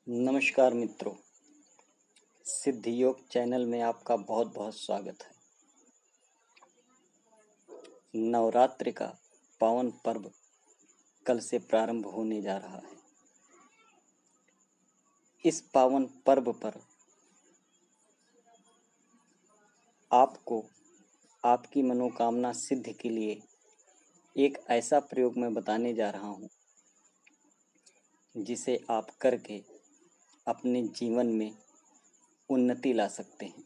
नमस्कार मित्रों, सिद्ध योग चैनल में आपका बहुत बहुत स्वागत है। नवरात्रि का पावन पर्व कल से प्रारंभ होने जा रहा है। इस पावन पर्व पर आपको आपकी मनोकामना सिद्ध के लिए एक ऐसा प्रयोग मैं बताने जा रहा हूँ जिसे आप करके अपने जीवन में उन्नति ला सकते हैं,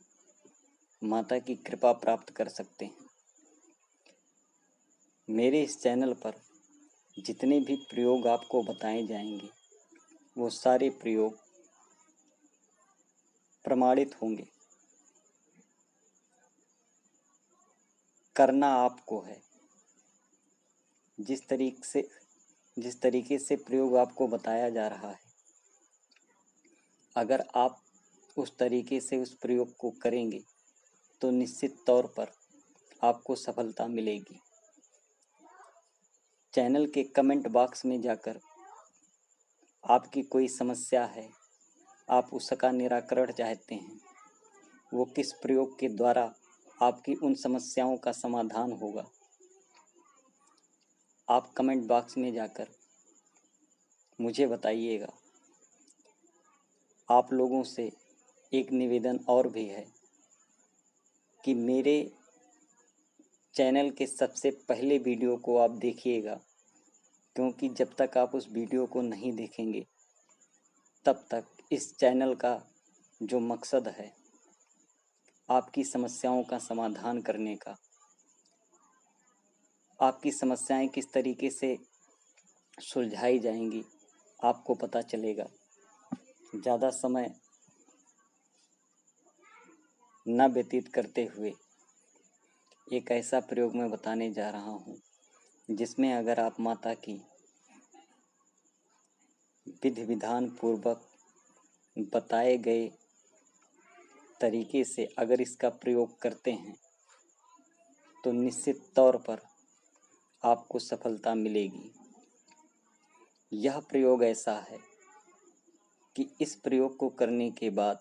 माता की कृपा प्राप्त कर सकते हैं। मेरे इस चैनल पर जितने भी प्रयोग आपको बताए जाएंगे वो सारे प्रयोग प्रमाणित होंगे। करना आपको है। जिस तरीके से प्रयोग आपको बताया जा रहा है, अगर आप उस तरीके से उस प्रयोग को करेंगे तो निश्चित तौर पर आपको सफलता मिलेगी। चैनल के कमेंट बॉक्स में जाकर आपकी कोई समस्या है, आप उसका निराकरण चाहते हैं, वो किस प्रयोग के द्वारा आपकी उन समस्याओं का समाधान होगा, आप कमेंट बॉक्स में जाकर मुझे बताइएगा। आप लोगों से एक निवेदन और भी है कि मेरे चैनल के सबसे पहले वीडियो को आप देखिएगा, क्योंकि जब तक आप उस वीडियो को नहीं देखेंगे तब तक इस चैनल का जो मकसद है आपकी समस्याओं का समाधान करने का, आपकी समस्याएं किस तरीके से सुलझाई जाएंगी आपको पता चलेगा। ज़्यादा समय न व्यतीत करते हुए एक ऐसा प्रयोग मैं बताने जा रहा हूँ जिसमें अगर आप माता की विधि विधान पूर्वक बताए गए तरीके से अगर इसका प्रयोग करते हैं तो निश्चित तौर पर आपको सफलता मिलेगी। यह प्रयोग ऐसा है कि इस प्रयोग को करने के बाद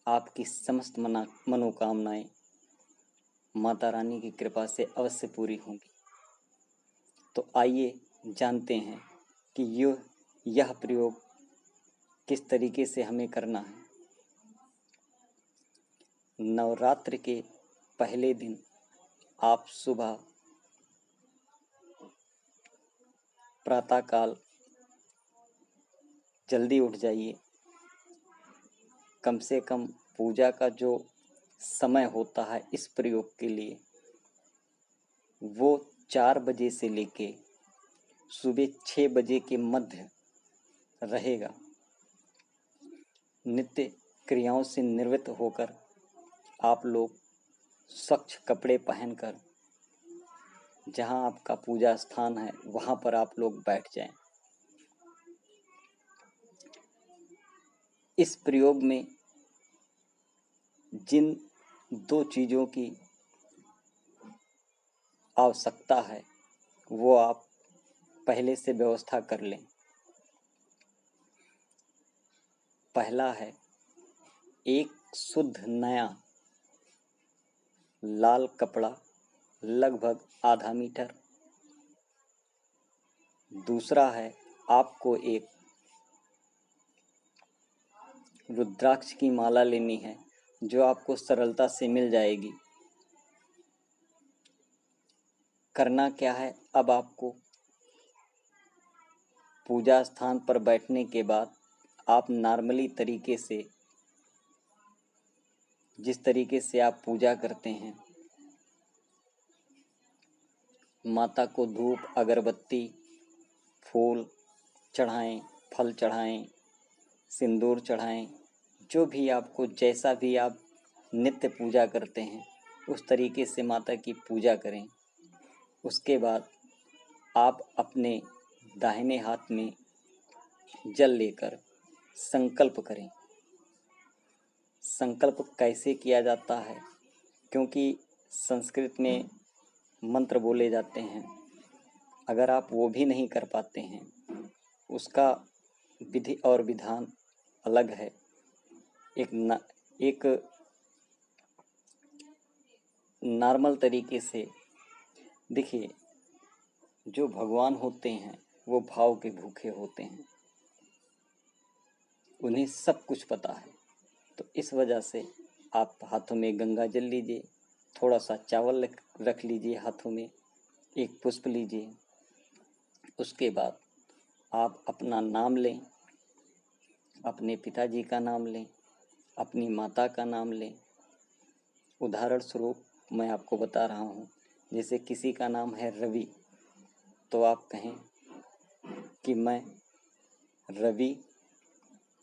आपकी समस्त मनोकामनाएं माता रानी की कृपा से अवश्य पूरी होंगी। तो आइए जानते हैं कि यह प्रयोग किस तरीके से हमें करना है। नवरात्र के पहले दिन आप सुबह प्रातःकाल जल्दी उठ जाइए। कम से कम पूजा का जो समय होता है इस प्रयोग के लिए वो 4 बजे से लेके सुबह 6 बजे के मध्य रहेगा। नित्य क्रियाओं से निवृत्त होकर आप लोग स्वच्छ कपड़े पहनकर जहां आपका पूजा स्थान है वहां पर आप लोग बैठ जाएं। इस प्रयोग में जिन 2 चीज़ों की आवश्यकता है वो आप पहले से व्यवस्था कर लें। पहला है एक शुद्ध नया लाल कपड़ा लगभग आधा मीटर। दूसरा है आपको एक रुद्राक्ष की माला लेनी है जो आपको सरलता से मिल जाएगी। करना क्या है, अब आपको पूजा स्थान पर बैठने के बाद आप नॉर्मली तरीके से जिस तरीके से आप पूजा करते हैं, माता को धूप अगरबत्ती फूल चढ़ाएं, फल चढ़ाएं, सिंदूर चढ़ाएं, जो भी आपको जैसा भी आप नित्य पूजा करते हैं उस तरीके से माता की पूजा करें। उसके बाद आप अपने दाहिने हाथ में जल लेकर संकल्प करें। संकल्प कैसे किया जाता है, क्योंकि संस्कृत में मंत्र बोले जाते हैं, अगर आप वो भी नहीं कर पाते हैं उसका विधि और विधान अलग है। एक नॉर्मल तरीके से देखिए, जो भगवान होते हैं वो भाव के भूखे होते हैं, उन्हें सब कुछ पता है। तो इस वजह से आप हाथों में गंगा जल लीजिए, थोड़ा सा चावल रख लीजिए हाथों में, एक पुष्प लीजिए, उसके बाद आप अपना नाम लें, अपने पिताजी का नाम लें, अपनी माता का नाम लें। उदाहरण स्वरूप मैं आपको बता रहा हूँ, जैसे किसी का नाम है रवि, तो आप कहें कि मैं रवि,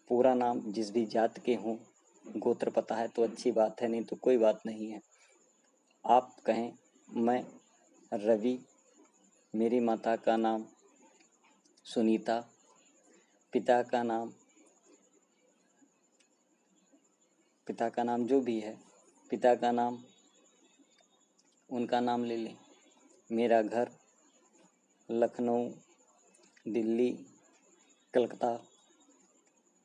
पूरा नाम जिस भी जात के हों, गोत्र पता है तो अच्छी बात है, नहीं तो कोई बात नहीं है। आप कहें मैं रवि, मेरी माता का नाम सुनीता, पिता का नाम जो भी है, पिता का नाम, उनका नाम ले लें। मेरा घर लखनऊ, दिल्ली, कलकत्ता,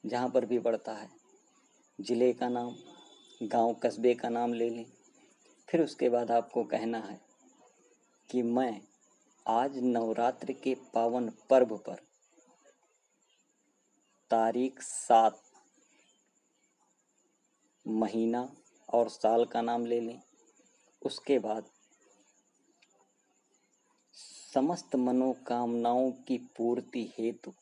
जहाँ पर भी पड़ता है, ज़िले का नाम, गांव कस्बे का नाम ले लें। फिर उसके बाद आपको कहना है कि मैं आज नवरात्रि के पावन पर्व पर तारीख 7, महीना और साल का नाम ले लें। उसके बाद समस्त मनोकामनाओं की पूर्ति हेतु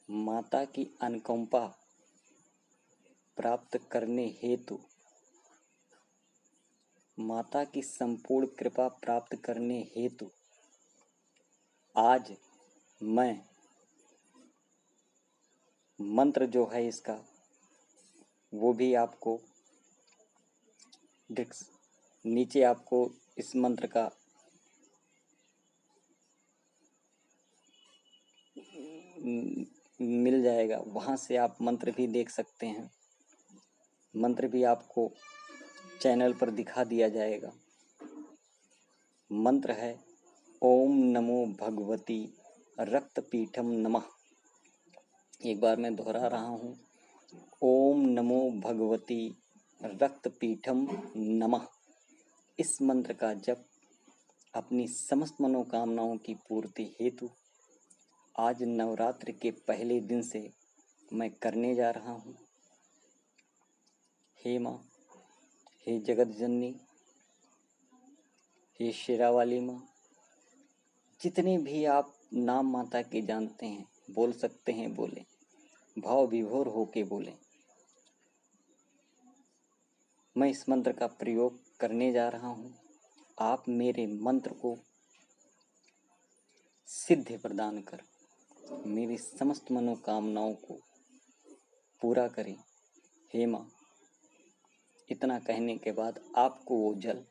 माता की अनुकंपा प्राप्त करने हेतु, माता की संपूर्ण कृपा प्राप्त करने हेतु आज मैं मंत्र जो है इसका, वो भी आपको नीचे आपको इस मंत्र का मिल जाएगा, वहाँ से आप मंत्र भी देख सकते हैं। मंत्र भी आपको चैनल पर दिखा दिया जाएगा। मंत्र है ओम नमो भगवती रक्तपीठम नमः। एक बार मैं दोहरा रहा हूँ, ओम नमो भगवती रक्तपीठम नमः। इस मंत्र का जप अपनी समस्त मनोकामनाओं की पूर्ति हेतु आज नवरात्रि के पहले दिन से मैं करने जा रहा हूँ। हे माँ, हे जगत जननी, हे शेरावाली माँ, जितने भी आप नाम माता के जानते हैं, बोल सकते हैं, बोले, भाव विभोर होके बोले। मैं इस मंत्र का प्रयोग करने जा रहा हूँ। आप मेरे मंत्र को सिद्धि प्रदान कर मेरी समस्त मनोकामनाओं को पूरा करें। हे माँ, इतना कहने के बाद आपको वो जल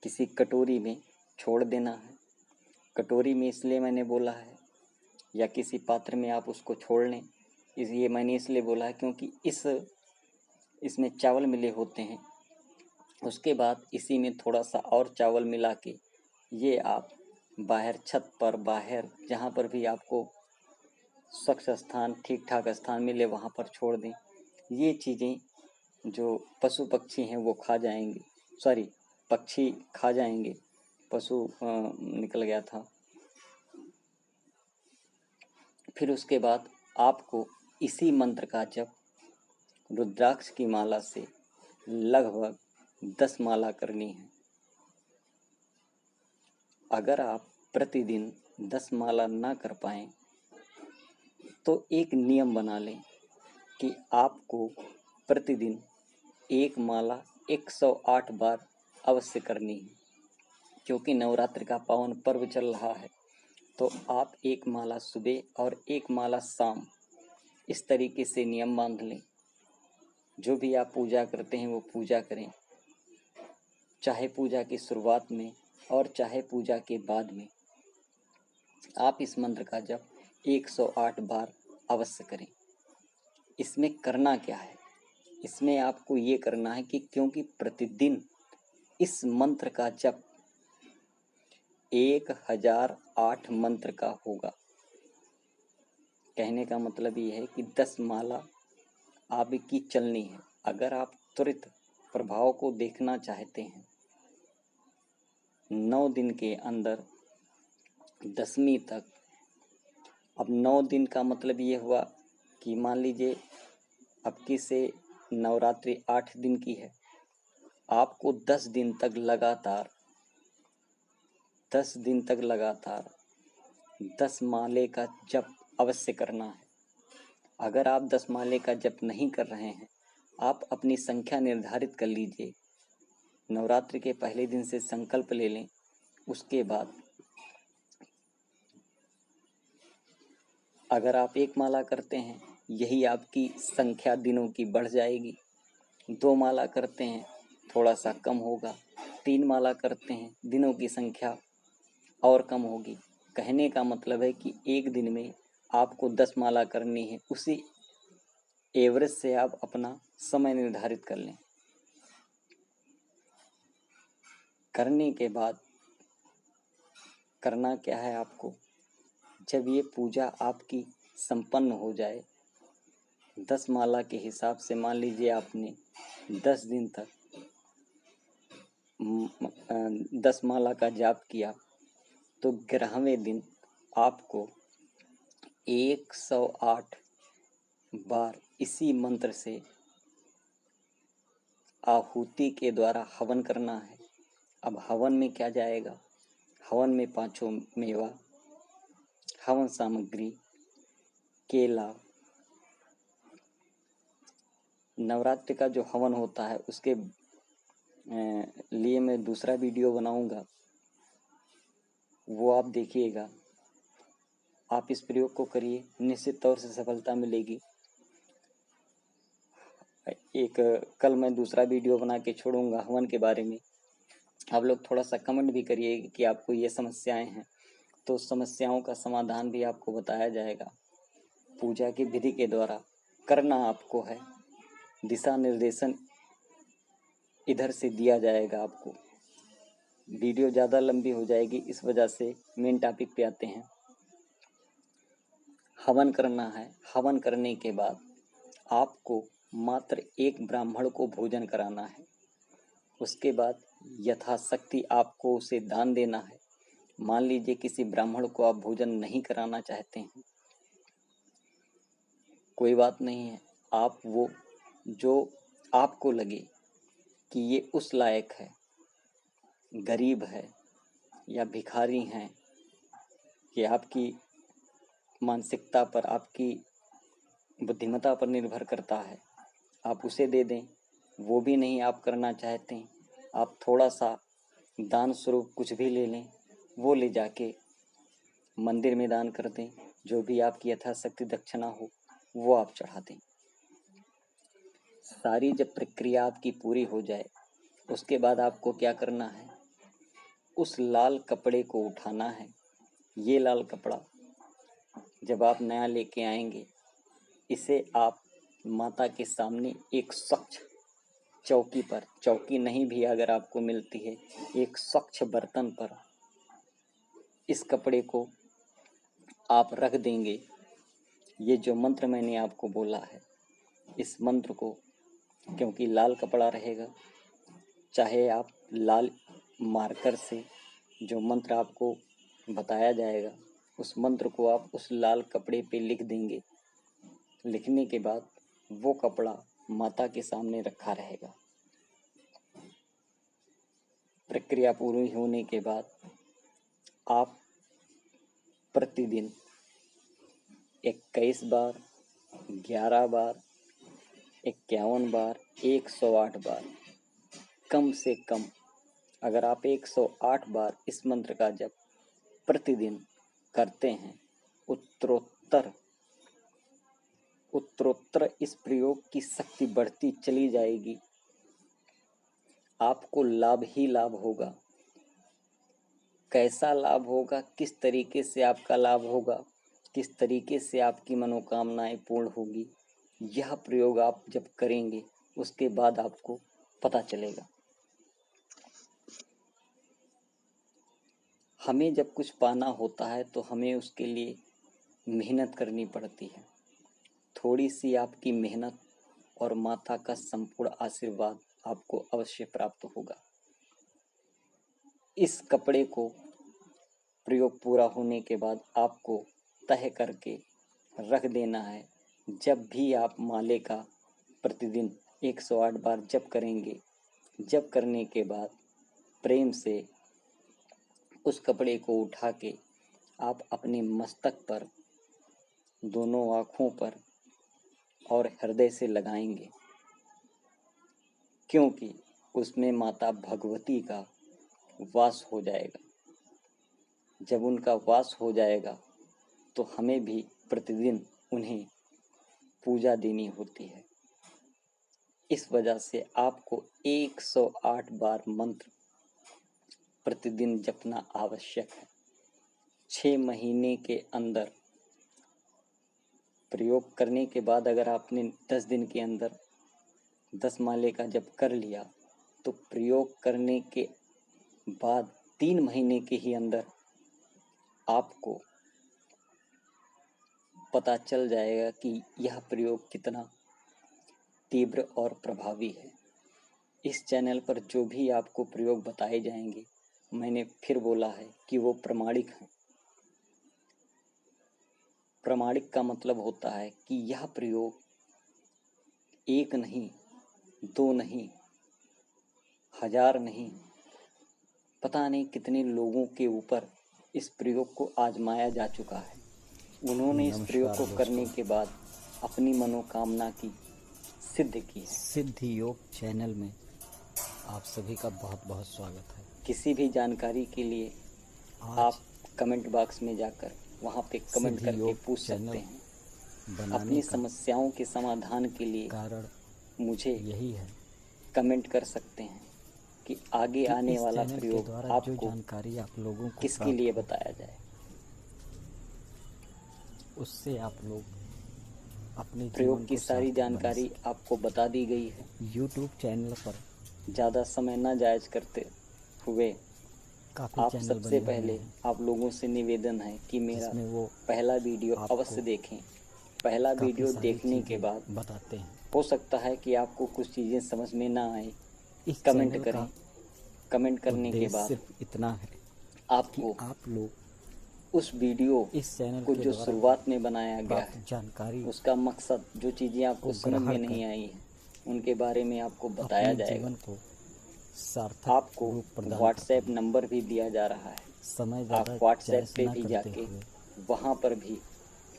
किसी कटोरी में छोड़ देना है। कटोरी में इसलिए मैंने बोला है, या किसी पात्र में आप उसको छोड़ लें, इसलिए मैंने इसलिए बोला है क्योंकि इसमें चावल मिले होते हैं। उसके बाद इसी में थोड़ा सा और चावल मिला के ये आप बाहर छत पर, बाहर जहाँ पर भी आपको स्वच्छ स्थान, ठीक ठाक स्थान मिले वहाँ पर छोड़ दें। ये चीज़ें जो पशु पक्षी हैं वो खा जाएंगे, सॉरी, पक्षी खा जाएंगे, पशु निकल गया था। फिर उसके बाद आपको इसी मंत्र का जप रुद्राक्ष की माला से लगभग 10 माला करनी है। अगर आप प्रतिदिन 10 माला ना कर पाएँ तो एक नियम बना लें कि आपको प्रतिदिन एक माला 108 बार अवश्य करनी है। क्योंकि नवरात्रि का पावन पर्व चल रहा है, तो आप एक माला सुबह और एक माला शाम, इस तरीके से नियम बांध लें। जो भी आप पूजा करते हैं वो पूजा करें, चाहे पूजा की शुरुआत में और चाहे पूजा के बाद में आप इस मंत्र का जप 108 बार अवश्य करें। इसमें करना क्या है? इसमें आपको ये करना है कि क्योंकि प्रतिदिन इस मंत्र का जप 1008 मंत्र का होगा, कहने का मतलब ये है कि 10 माला आपकी चलनी है। अगर आप त्वरित प्रभाव को देखना चाहते हैं 9 दिन के अंदर 10वीं तक, अब 9 दिन का मतलब ये हुआ कि मान लीजिए अब की से नवरात्रि 8 दिन की है, आपको 10 दिन तक लगातार 10 माले का जप अवश्य करना है। अगर आप 10 माले का जप नहीं कर रहे हैं, आप अपनी संख्या निर्धारित कर लीजिए। नवरात्रि के पहले दिन से संकल्प ले लें। उसके बाद अगर आप 1 माला करते हैं, यही आपकी संख्या दिनों की बढ़ जाएगी। 2 माला करते हैं, थोड़ा सा कम होगा। 3 माला करते हैं, दिनों की संख्या और कम होगी। कहने का मतलब है कि एक दिन में आपको 10 माला करनी है। उसी एवरेज से आप अपना समय निर्धारित कर लें। करने के बाद करना क्या है आपको, जब ये पूजा आपकी संपन्न हो जाए, 10 माला के हिसाब से मान लीजिए आपने 10 दिन तक 10 माला का जाप किया, तो 11वें दिन आपको 108 बार इसी मंत्र से आहुति के द्वारा हवन करना है। अब हवन में क्या जाएगा? हवन में 5 मेवा, हवन सामग्री, केला। नवरात्रि का जो हवन होता है उसके लिए मैं दूसरा वीडियो बनाऊंगा, वो आप देखिएगा। आप इस प्रयोग को करिए, निश्चित तौर से सफलता मिलेगी। कल मैं दूसरा वीडियो बना के छोड़ूंगा हवन के बारे में। आप लोग थोड़ा सा कमेंट भी करिए कि आपको ये समस्याएं हैं, तो समस्याओं का समाधान भी आपको बताया जाएगा। पूजा की विधि के द्वारा करना आपको है, दिशा निर्देशन इधर से दिया जाएगा आपको। वीडियो ज़्यादा लंबी हो जाएगी, इस वजह से मेन टॉपिक पे आते हैं। हवन करना है। हवन करने के बाद आपको मात्र 1 ब्राह्मण को भोजन कराना है। उसके बाद यथाशक्ति आपको उसे दान देना है। मान लीजिए किसी ब्राह्मण को आप भोजन नहीं कराना चाहते हैं, कोई बात नहीं है। आप वो जो आपको लगे कि ये उस लायक है, गरीब है या भिखारी हैं, कि आपकी मानसिकता पर, आपकी बुद्धिमत्ता पर निर्भर करता है, आप उसे दे दें। वो भी नहीं आप करना चाहते हैं, आप थोड़ा सा दान स्वरूप कुछ भी ले लें, वो ले जाके मंदिर में दान कर दें। जो भी आपकी यथाशक्ति दक्षिणा हो वो आप चढ़ा दें। सारी जब प्रक्रिया आपकी पूरी हो जाए, उसके बाद आपको क्या करना है, उस लाल कपड़े को उठाना है। ये लाल कपड़ा जब आप नया लेके आएंगे, इसे आप माता के सामने एक स्वच्छ चौकी पर, चौकी नहीं भी अगर आपको मिलती है, एक स्वच्छ बर्तन पर इस कपड़े को आप रख देंगे। ये जो मंत्र मैंने आपको बोला है, इस मंत्र को, क्योंकि लाल कपड़ा रहेगा, चाहे आप लाल मार्कर से जो मंत्र आपको बताया जाएगा, उस मंत्र को आप उस लाल कपड़े पे लिख देंगे। लिखने के बाद वो कपड़ा माता के सामने रखा रहेगा। प्रक्रिया पूरी होने के बाद आप प्रतिदिन 21 बार, 11 बार, 51 बार, 108 बार, कम से कम अगर आप 108 बार इस मंत्र का जप प्रतिदिन करते हैं, उत्तरोत्तर इस प्रयोग की शक्ति बढ़ती चली जाएगी। आपको लाभ ही लाभ होगा। कैसा लाभ होगा, किस तरीके से आपका लाभ होगा, किस तरीके से आपकी मनोकामनाएं पूर्ण होगी, यह प्रयोग आप जब करेंगे उसके बाद आपको पता चलेगा। हमें जब कुछ पाना होता है तो हमें उसके लिए मेहनत करनी पड़ती है। थोड़ी सी आपकी मेहनत और माता का संपूर्ण आशीर्वाद आपको अवश्य प्राप्त होगा। इस कपड़े को प्रयोग पूरा होने के बाद आपको तह करके रख देना है। जब भी आप माले का प्रतिदिन 108 बार जप करेंगे, जप करने के बाद प्रेम से उस कपड़े को उठा के आप अपने मस्तक पर, दोनों आँखों पर और हृदय से लगाएंगे, क्योंकि उसमें माता भगवती का वास हो जाएगा। जब उनका वास हो जाएगा तो हमें भी प्रतिदिन उन्हें पूजा देनी होती है। इस वजह से आपको 108 बार मंत्र प्रतिदिन जपना आवश्यक है। 6 महीने के अंदर प्रयोग करने के बाद अगर आपने 10 दिन के अंदर 10 माले का जप कर लिया तो प्रयोग करने के बाद 3 महीने के ही अंदर आपको पता चल जाएगा कि यह प्रयोग कितना तीव्र और प्रभावी है। इस चैनल पर जो भी आपको प्रयोग बताए जाएंगे, मैंने फिर बोला है कि वो प्रमाणिक हैं। प्रमाणिक का मतलब होता है कि यह प्रयोग 1 नहीं, 2 नहीं, 1000 नहीं, पता नहीं कितने लोगों के ऊपर इस प्रयोग को आजमाया जा चुका है। उन्होंने इस प्रयोग को करने के बाद अपनी मनोकामना की सिद्ध की है। सिद्धि योग चैनल में आप सभी का बहुत बहुत स्वागत है। किसी भी जानकारी के लिए आप कमेंट बॉक्स में जाकर वहाँ पे कमेंट करके पूछ सकते हैं। अपनी समस्याओं के समाधान के लिए कारण मुझे यही है, कमेंट कर सकते हैं कि आगे आने वाला प्रयोग आपको जानकारी आप लोगों को किसके लिए बताया जाए। उससे आप लोग अपने प्रयोग की सारी जानकारी आपको बता दी गई है। YouTube चैनल पर ज़्यादा समय न जायज करते हुए आप सबसे पहले आप लोगों से निवेदन है कि मेरा पहला वीडियो अवश्य देखें। पहला वीडियो देखने के बाद बताते हैं, हो सकता है कि आपको कुछ चीज़ें समझ में ना आए, कमेंट करें। कमेंट करने के बाद सिर्फ इतना है आपको आप लोग उस वीडियो इस चैनल को जो शुरुआत में बनाया गया है, जानकारी, उसका मकसद, जो चीज़ें आपको समझ में नहीं आई हैं, उनके बारे में आपको बताया जाएगा। आपको व्हाट्सएप नंबर भी दिया जा रहा है। आप व्हाट्सएप पे भी जाके वहाँ पर भी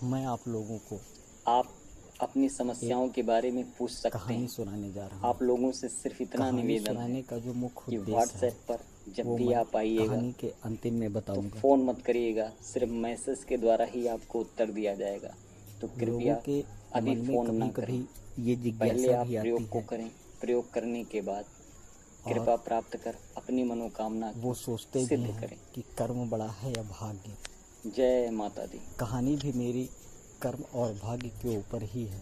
मैं आप लोगों को आप अपनी समस्याओं के बारे में पूछ सकते हैं। सुनाने जा रहा हूं। आप लोगों से सिर्फ इतना निवेदन है का जो मुख्य कि व्हाट्सएप पर जब भी आप आइएगा के अंतिम में बताऊंगा, तो फ़ोन मत करिएगा, सिर्फ मैसेज के द्वारा ही आपको उत्तर दिया जाएगा। तो कृपया अभी फ़ोन ना करें, पहले आप प्रयोग को करें। प्रयोग करने के बाद कृपा प्राप्त कर अपनी मनोकामना वो सोचते सिद्ध भी हैं करें कि कर्म बड़ा है या भाग्य। जय माता दी। कहानी भी मेरी कर्म और भाग्य के ऊपर ही है।